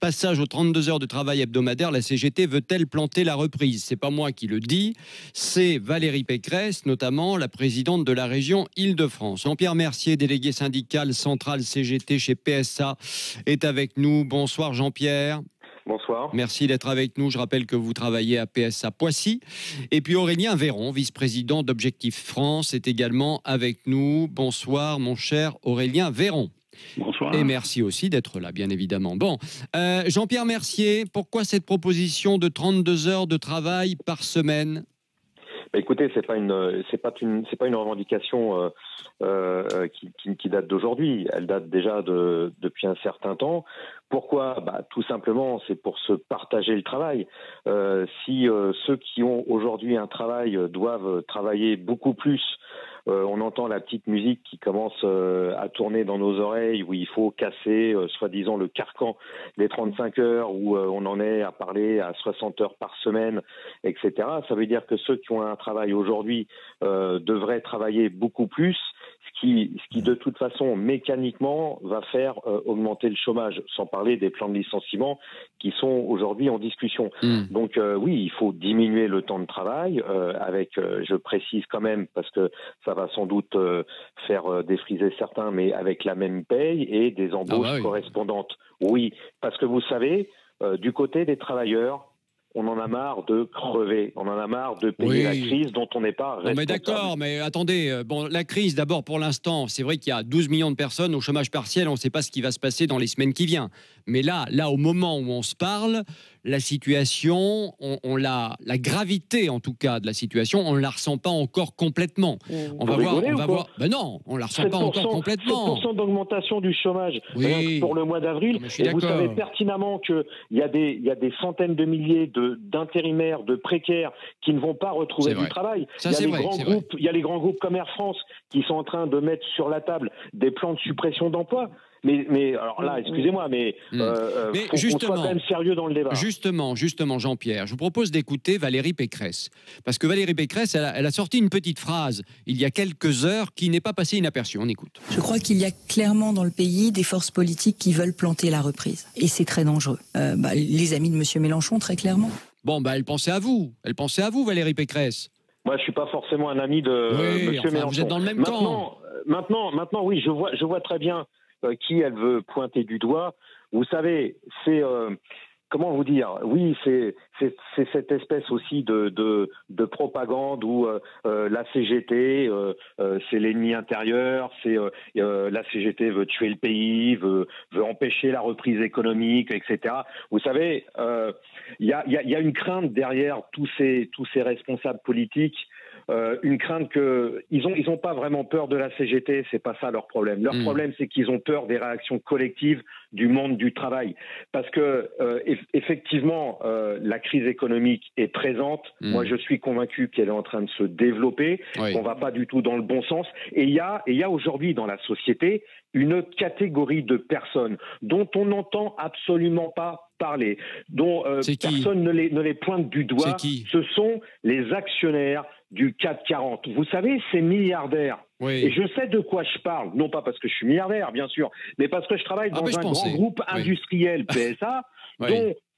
Passage aux 32 heures de travail hebdomadaire, la CGT veut-elle planter la reprise? C'est pas moi qui le dis, c'est Valérie Pécresse, notamment la présidente de la région Île-de-France. Jean-Pierre Mercier, délégué syndical central CGT chez PSA, est avec nous. Bonsoir Jean-Pierre. Bonsoir. Merci d'être avec nous. Je rappelle que vous travaillez à PSA Poissy. Et puis Aurélien Véron, vice-président d'Objectif France, est également avec nous. Bonsoir mon cher Aurélien Véron. Bonsoir. Et merci aussi d'être là, bien évidemment. Bon, Jean-Pierre Mercier, pourquoi cette proposition de 32 heures de travail par semaine? Écoutez, c'est pas une revendication qui date d'aujourd'hui. Elle date déjà depuis un certain temps. Pourquoi? Tout simplement, c'est pour se partager le travail. Si ceux qui ont aujourd'hui un travail doivent travailler beaucoup plus, on entend la petite musique qui commence à tourner dans nos oreilles où il faut casser, soi-disant, le carcan des 35 heures, où on en est à parler à 60 heures par semaine, etc. Ça veut dire que ceux qui ont un travail aujourd'hui devraient travailler beaucoup plus, ce qui de toute façon mécaniquement va faire augmenter le chômage, sans parler des plans de licenciement qui sont aujourd'hui en discussion. Donc oui, il faut diminuer le temps de travail avec, je précise quand même, parce que ça va sans doute faire défriser certains, mais avec la même paye et des embauches correspondantes. Oui, parce que vous savez, du côté des travailleurs, on en a marre de crever, on en a marre de payer la crise dont on n'est pas responsable. Non mais d'accord, mais attendez, la crise d'abord pour l'instant, c'est vrai qu'il y a 12 millions de personnes au chômage partiel, on ne sait pas ce qui va se passer dans les semaines qui viennent. Mais là au moment où on se parle, la situation, la gravité en tout cas de la situation, on ne la ressent pas encore complètement. On va voir. Ben non, on ne la ressent pas encore complètement. 7% d'augmentation du chômage pour le mois d'avril. Et vous savez pertinemment qu'il y a des centaines de milliers d'intérimaires, de précaires qui ne vont pas retrouver du travail. Il y a les grands groupes comme Air France qui sont en train de mettre sur la table des plans de suppression d'emplois. Mais alors là, excusez-moi, mais faut qu'on soit quand même sérieux dans le débat. Justement, Jean-Pierre, je vous propose d'écouter Valérie Pécresse. Parce que Valérie Pécresse, elle a sorti une petite phrase il y a quelques heures qui n'est pas passée inaperçue. On écoute. Je crois qu'il y a clairement dans le pays des forces politiques qui veulent planter la reprise. Et c'est très dangereux. Les amis de M. Mélenchon, très clairement. Bon, elle pensait à vous. Elle pensait à vous, Valérie Pécresse. Moi, je ne suis pas forcément un ami de M. Mélenchon. Vous êtes dans le même camp. Maintenant, oui, je vois très bien qui elle veut pointer du doigt. Vous savez, c'est comment vous dire? Oui, c'est cette espèce aussi de propagande où la CGT c'est l'ennemi intérieur, c'est la CGT veut tuer le pays, veut empêcher la reprise économique, etc. Vous savez, il y a une crainte derrière tous ces responsables politiques. Une crainte que ils ont pas vraiment peur de la CGT, c'est pas ça leur problème. Leur problème, c'est qu'ils ont peur des réactions collectives du monde du travail, parce que effectivement la crise économique est présente. Moi, je suis convaincu qu'elle est en train de se développer, qu'on va pas du tout dans le bon sens. Et il y a aujourd'hui dans la société une catégorie de personnes dont on n'entend absolument pas parler, dont personne ne les pointe du doigt. Ce sont les actionnaires du CAC 40. Vous savez, ces milliardaires. Et je sais de quoi je parle, non pas parce que je suis milliardaire, bien sûr, mais parce que je travaille dans un grand groupe industriel, PSA,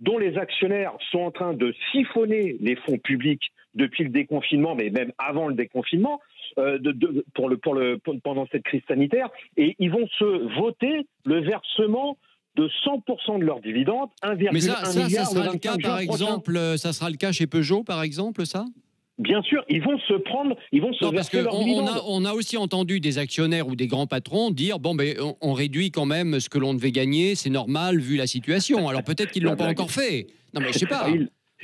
dont les actionnaires sont en train de siphonner les fonds publics depuis le déconfinement, mais même avant le déconfinement, pendant cette crise sanitaire, et ils vont se voter le versement de 100% de leurs dividendes, 1,1 milliard. Mais ça sera le cas, par exemple, ça sera le cas chez Peugeot, par exemple, ça? Bien sûr, ils vont se verser leurs dividendes. On a aussi entendu des actionnaires ou des grands patrons dire on réduit quand même ce que l'on devait gagner, c'est normal vu la situation. Alors peut-être qu'ils l'ont pas encore fait. Non mais je sais pas.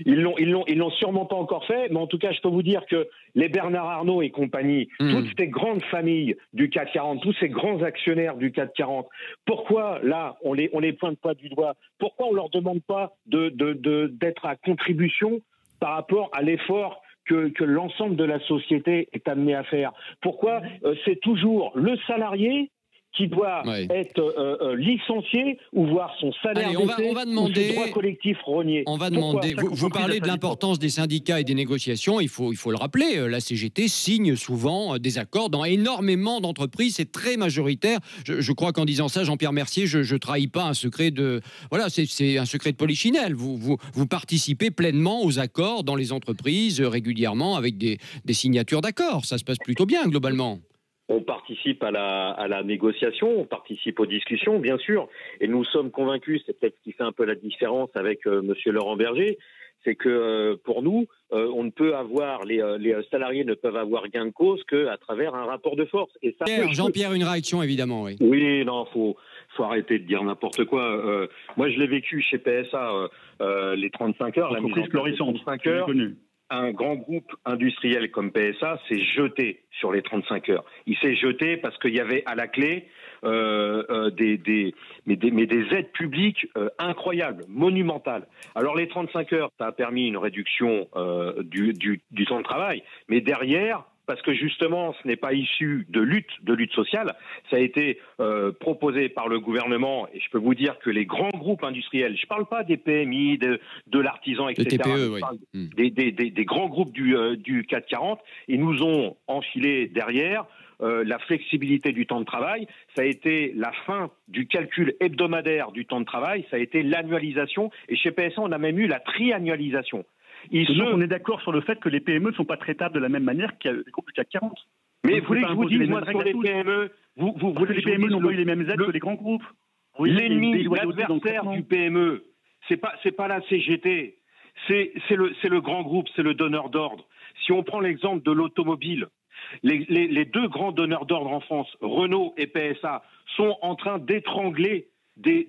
Ils l'ont sûrement pas encore fait, mais en tout cas, je peux vous dire que les Bernard Arnault et compagnie, toutes ces grandes familles du CAC 40, tous ces grands actionnaires du CAC 40, pourquoi là on les pointe pas du doigt? Pourquoi on leur demande pas d'être à contribution par rapport à l'effort que l'ensemble de la société est amené à faire? Pourquoi c'est toujours le salarié qui doit être licencié ou voir son salaire baisser, on va demander, ou ses droits collectifs rognés. On va demander. Vous parlez de l'importance des syndicats et des négociations. Il faut le rappeler. La CGT signe souvent des accords dans énormément d'entreprises. C'est très majoritaire. Je crois qu'en disant ça, Jean-Pierre Mercier, je trahis pas un secret de. Voilà, c'est un secret de polichinelle. Vous participez pleinement aux accords dans les entreprises régulièrement avec des signatures d'accords. Ça se passe plutôt bien globalement. On participe à la négociation, on participe aux discussions, bien sûr, et nous sommes convaincus, c'est peut-être ce qui fait un peu la différence avec Monsieur Laurent Berger, c'est que pour nous, on ne peut avoir, les salariés ne peuvent avoir gain de cause qu'à travers un rapport de force. Et ça, Jean-Pierre, une réaction évidemment, oui. Oui, non, faut arrêter de dire n'importe quoi. Moi, je l'ai vécu chez PSA, les 35 heures, la mise en place des 35 heures. Un grand groupe industriel comme PSA s'est jeté sur les 35 heures. Il s'est jeté parce qu'il y avait à la clé des aides publiques incroyables, monumentales. Alors les 35 heures, ça a permis une réduction du temps de travail, mais derrière, parce que justement, ce n'est pas issu de lutte sociale. Ça a été proposé par le gouvernement, et je peux vous dire que les grands groupes industriels, je ne parle pas des PMI, de l'artisan, etc. Des TPE, je parle des grands groupes du CAC 40, ils nous ont enfilé derrière la flexibilité du temps de travail. Ça a été la fin du calcul hebdomadaire du temps de travail, ça a été l'annualisation, et chez PSA, on a même eu la triannualisation. Donc on est d'accord sur le fait que les PME ne sont pas traitables de la même manière que les groupes du CAC 40. Mais vous voulez que je vous dise, moi, sur les PME, les PME n'ont pas eu les mêmes aides que les grands groupes. L'ennemi, l'adversaire du PME, c'est pas la CGT, c'est le grand groupe, c'est le donneur d'ordre. Si on prend l'exemple de l'automobile, les deux grands donneurs d'ordre en France, Renault et PSA, sont en train d'étrangler des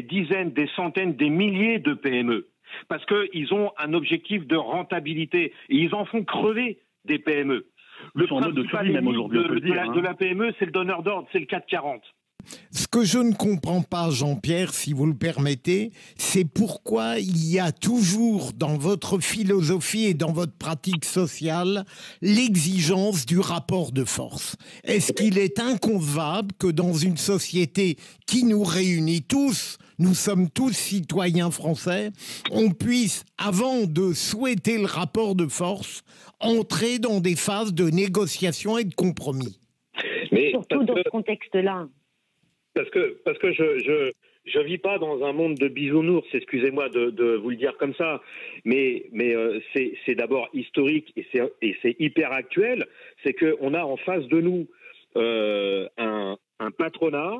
dizaines, des centaines, des milliers de PME. Parce qu'ils ont un objectif de rentabilité et ils en font crever des PME. Le principal ennemi de la PME, c'est le donneur d'ordre, c'est le CAC 40. Ce que je ne comprends pas, Jean-Pierre, si vous le permettez, c'est pourquoi il y a toujours dans votre philosophie et dans votre pratique sociale l'exigence du rapport de force. Est-ce qu'il est inconcevable que dans une société qui nous réunit tous, nous sommes tous citoyens français, on puisse, avant de souhaiter le rapport de force, entrer dans des phases de négociation et de compromis? Mais surtout dans ce contexte-là. Parce que je vis pas dans un monde de bisounours, excusez-moi de vous le dire comme ça, mais c'est d'abord historique et c'est hyper actuel, c'est qu'on a en face de nous un patronat,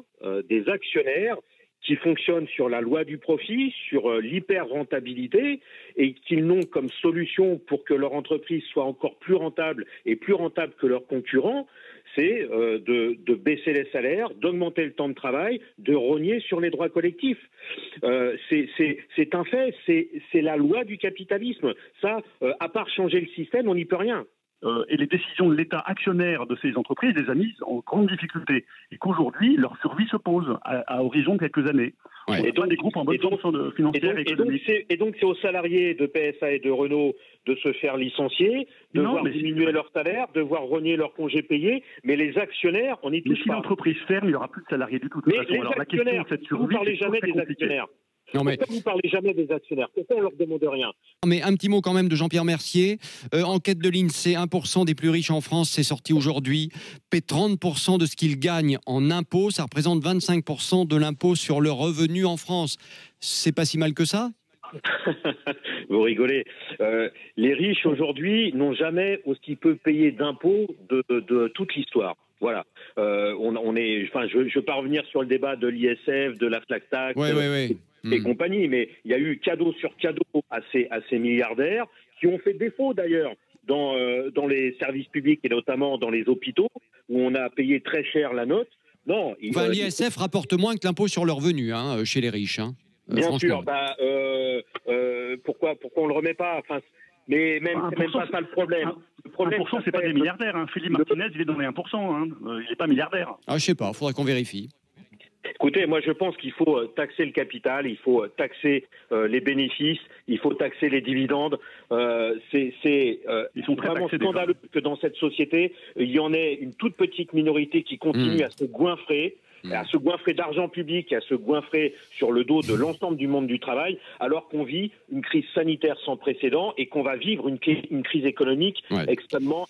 des actionnaires qui fonctionnent sur la loi du profit, sur l'hyper-rentabilité, et qu'ils n'ont comme solution pour que leur entreprise soit encore plus rentable et plus rentable que leurs concurrents, c'est de baisser les salaires, d'augmenter le temps de travail, de rogner sur les droits collectifs. C'est un fait, c'est la loi du capitalisme. Ça, à part changer le système, on n'y peut rien. Et les décisions de l'État actionnaire de ces entreprises les a mises en grande difficulté. Et qu'aujourd'hui, leur survie se pose à horizon de quelques années. Ouais. Et donc, des groupes en bonne santé financière et économique. Et donc, c'est aux salariés de PSA et de Renault de se faire licencier, de voir diminuer leur salaire, de voir rogner leurs congés payés. Mais les actionnaires, on y touche pas. Si l'entreprise ferme, il n'y aura plus de salariés du tout. Mais les actionnaires, vous ne parlez jamais des actionnaires. Pourquoi vous ne parlez jamais des actionnaires? Pourquoi on ne leur demande rien? Mais un petit mot quand même de Jean-Pierre Mercier. Enquête de l'INSEE, 1% des plus riches en France, c'est sorti aujourd'hui, paient 30% de ce qu'ils gagnent en impôts. Ça représente 25% de l'impôt sur le revenu en France. C'est pas si mal que ça? Vous rigolez. Les riches aujourd'hui n'ont jamais aussi peu payé d'impôts de toute l'histoire. Voilà. Je ne veux pas revenir sur le débat de l'ISF, de la flat tax et compagnie, mais il y a eu cadeau sur cadeau à ces milliardaires qui ont fait défaut d'ailleurs dans les services publics et notamment dans les hôpitaux où on a payé très cher la note. Non. L'ISF rapporte moins que l'impôt sur le revenu chez les riches. Bien sûr. Pourquoi on le remet pas? Enfin, mais c'est même pas ça le problème. Le problème, 1%, c'est pas des milliardaires. Philippe Martinez, il est dans les 1%. Il n'est pas milliardaire. Je sais pas. Faudrait qu'on vérifie. Écoutez, moi je pense qu'il faut taxer le capital, il faut taxer les bénéfices, il faut taxer les dividendes. C'est vraiment scandaleux que dans cette société, il y en ait une toute petite minorité qui continue à se goinfrer à se goinfrer d'argent public, à se goinfrer sur le dos de l'ensemble du monde du travail, alors qu'on vit une crise sanitaire sans précédent et qu'on va vivre une crise économique extrêmement